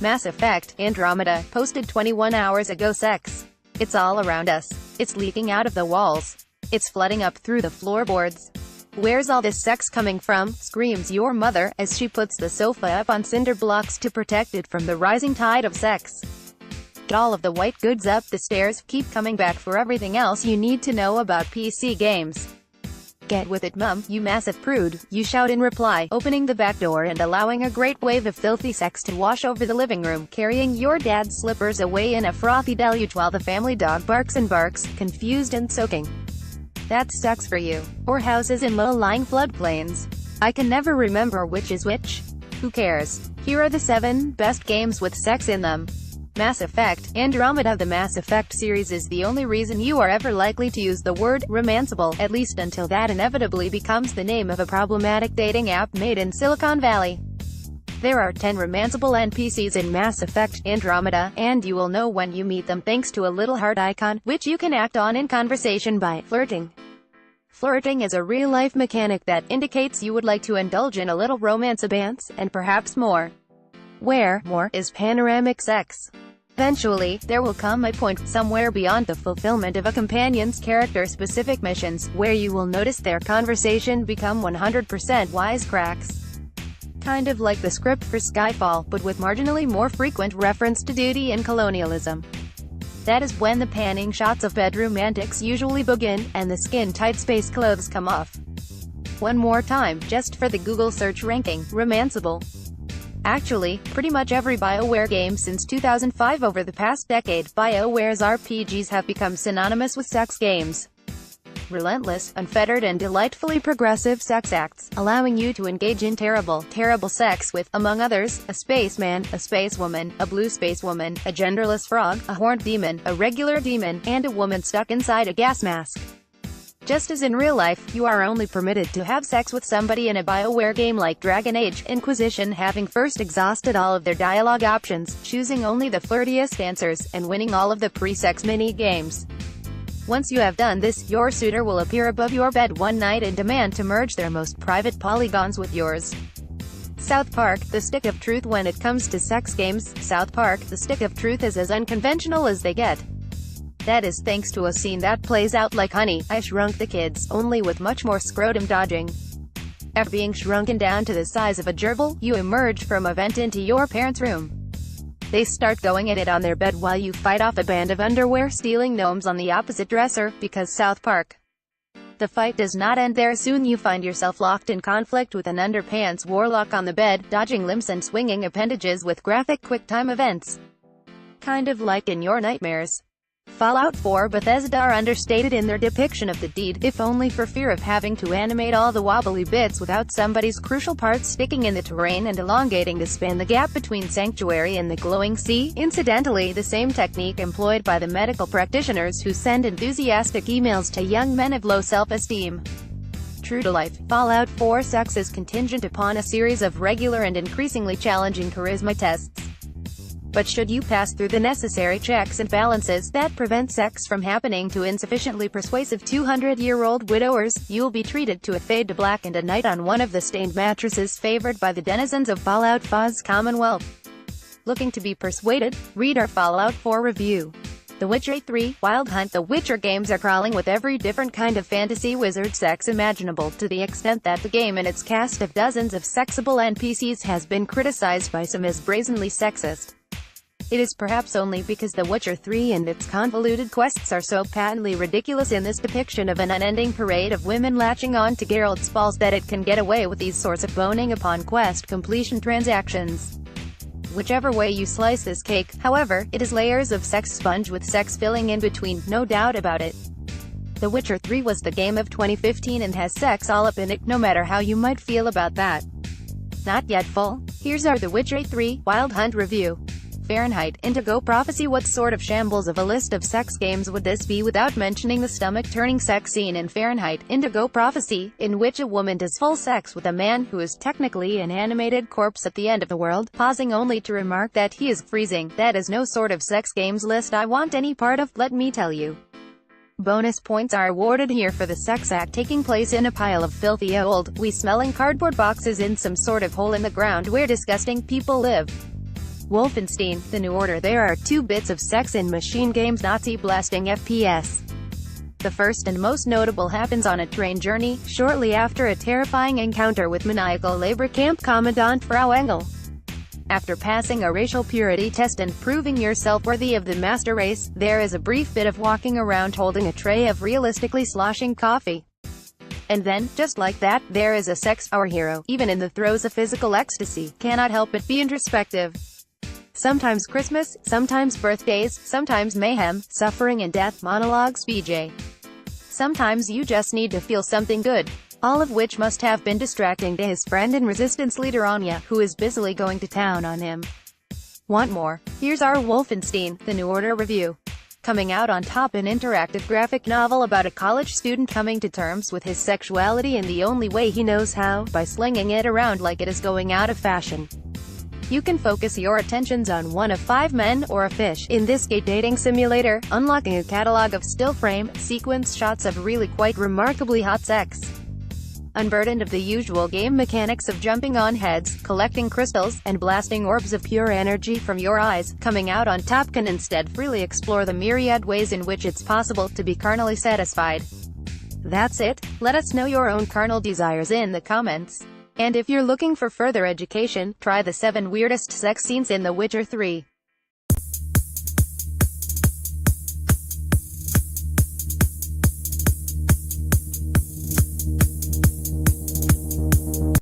Mass Effect, Andromeda, posted 21 hours ago. Sex. It's all around us. It's leaking out of the walls. It's flooding up through the floorboards. Where's all this sex coming from? Screams your mother, as she puts the sofa up on cinder blocks to protect it from the rising tide of sex. All of the white goods up the stairs, keep coming back for everything else you need to know about PC games. Get with it, mum, you massive prude, you shout in reply, opening the back door and allowing a great wave of filthy sex to wash over the living room, carrying your dad's slippers away in a frothy deluge while the family dog barks and barks, confused and soaking. That's sex for you. Or houses in low-lying floodplains. I can never remember which is which. Who cares? Here are the 7 best games with sex in them. Mass Effect, Andromeda. The Mass Effect series is the only reason you are ever likely to use the word romanceable, at least until that inevitably becomes the name of a problematic dating app made in Silicon Valley. There are 10 romanceable NPCs in Mass Effect, Andromeda, and you will know when you meet them thanks to a little heart icon, which you can act on in conversation by flirting. Flirting is a real-life mechanic that indicates you would like to indulge in a little romance-a-bance, and perhaps more. Where more is panoramic sex. Eventually, there will come a point somewhere beyond the fulfillment of a companion's character-specific missions, where you will notice their conversation become 100% wisecracks. Kind of like the script for Skyfall, but with marginally more frequent reference to duty and colonialism. That is when the panning shots of bedroom antics usually begin, and the skin-tight space clothes come off. One more time, just for the Google search ranking, romanceable. Actually, pretty much every BioWare game since 2005. Over the past decade, BioWare's RPGs have become synonymous with sex games. Relentless, unfettered and delightfully progressive sex acts, allowing you to engage in terrible sex with, among others, a spaceman, a spacewoman, a blue spacewoman, a genderless frog, a horned demon, a regular demon, and a woman stuck inside a gas mask. Just as in real life, you are only permitted to have sex with somebody in a BioWare game like Dragon Age Inquisition, having first exhausted all of their dialogue options, choosing only the flirtiest answers, and winning all of the pre-sex mini-games. Once you have done this, your suitor will appear above your bed one night and demand to merge their most private polygons with yours. South Park, the stick of truth. When it comes to sex games, South Park, the stick of truth is as unconventional as they get. That is thanks to a scene that plays out like Honey, I Shrunk the Kids, only with much more scrotum dodging. After being shrunken down to the size of a gerbil, you emerge from a vent into your parents' room. They start going at it on their bed while you fight off a band of underwear-stealing gnomes on the opposite dresser, because South Park. The fight does not end there. Soon you find yourself locked in conflict with an underpants warlock on the bed, dodging limbs and swinging appendages with graphic QuickTime events. Kind of like in your nightmares. Fallout 4 Bethesda are understated in their depiction of the deed, if only for fear of having to animate all the wobbly bits without somebody's crucial parts sticking in the terrain and elongating to span the gap between Sanctuary and the glowing sea. Incidentally, the same technique employed by the medical practitioners who send enthusiastic emails to young men of low self-esteem. True to life, Fallout 4 sex is contingent upon a series of regular and increasingly challenging charisma tests. But should you pass through the necessary checks and balances that prevent sex from happening to insufficiently persuasive 200-year-old widowers, you'll be treated to a fade to black and a night on one of the stained mattresses favored by the denizens of Fallout 4's Commonwealth. Looking to be persuaded? Read our Fallout 4 review. The Witcher 3, Wild Hunt. The Witcher games are crawling with every different kind of fantasy wizard sex imaginable, to the extent that the game and its cast of dozens of sexable NPCs has been criticized by some as brazenly sexist. It is perhaps only because The Witcher 3 and its convoluted quests are so patently ridiculous in this depiction of an unending parade of women latching on to Geralt's balls that it can get away with these sorts of boning upon quest completion transactions. Whichever way you slice this cake, however, it is layers of sex sponge with sex filling in between, no doubt about it. The Witcher 3 was the game of 2015 and has sex all up in it, no matter how you might feel about that. Not yet full? Here's our The Witcher 3, Wild Hunt review. Fahrenheit, Indigo Prophecy. What sort of shambles of a list of sex games would this be without mentioning the stomach-turning sex scene in Fahrenheit, Indigo Prophecy, in which a woman does full sex with a man who is technically an animated corpse at the end of the world, pausing only to remark that he is freezing. That is no sort of sex games list I want any part of, let me tell you. Bonus points are awarded here for the sex act taking place in a pile of filthy old, wee-smelling cardboard boxes in some sort of hole in the ground where disgusting people live. Wolfenstein: The New Order. There are 2 bits of sex in Machine Game's Nazi blasting FPS. The first and most notable happens on a train journey, shortly after a terrifying encounter with maniacal labor camp commandant Frau Engel. After passing a racial purity test and proving yourself worthy of the master race, there is a brief bit of walking around holding a tray of realistically sloshing coffee. And then, just like that, there is a sex. Our hero, even in the throes of physical ecstasy, cannot help but be introspective. Sometimes Christmas, sometimes birthdays, sometimes mayhem, suffering and death, monologues BJ. Sometimes you just need to feel something good. All of which must have been distracting to his friend and resistance leader Anya, who is busily going to town on him. Want more? Here's our Wolfenstein: The New Order review. Coming out on top, an interactive graphic novel about a college student coming to terms with his sexuality in the only way he knows how, by slinging it around like it is going out of fashion. You can focus your attentions on one of 5 men, or a fish, in this gay dating simulator, unlocking a catalog of still-frame, sequence shots of really quite remarkably hot sex. Unburdened of the usual game mechanics of jumping on heads, collecting crystals, and blasting orbs of pure energy from your eyes, Coming Out on Top can instead freely explore the myriad ways in which it's possible to be carnally satisfied. That's it. Let us know your own carnal desires in the comments. And if you're looking for further education, try the 7 weirdest sex scenes in The Witcher 3.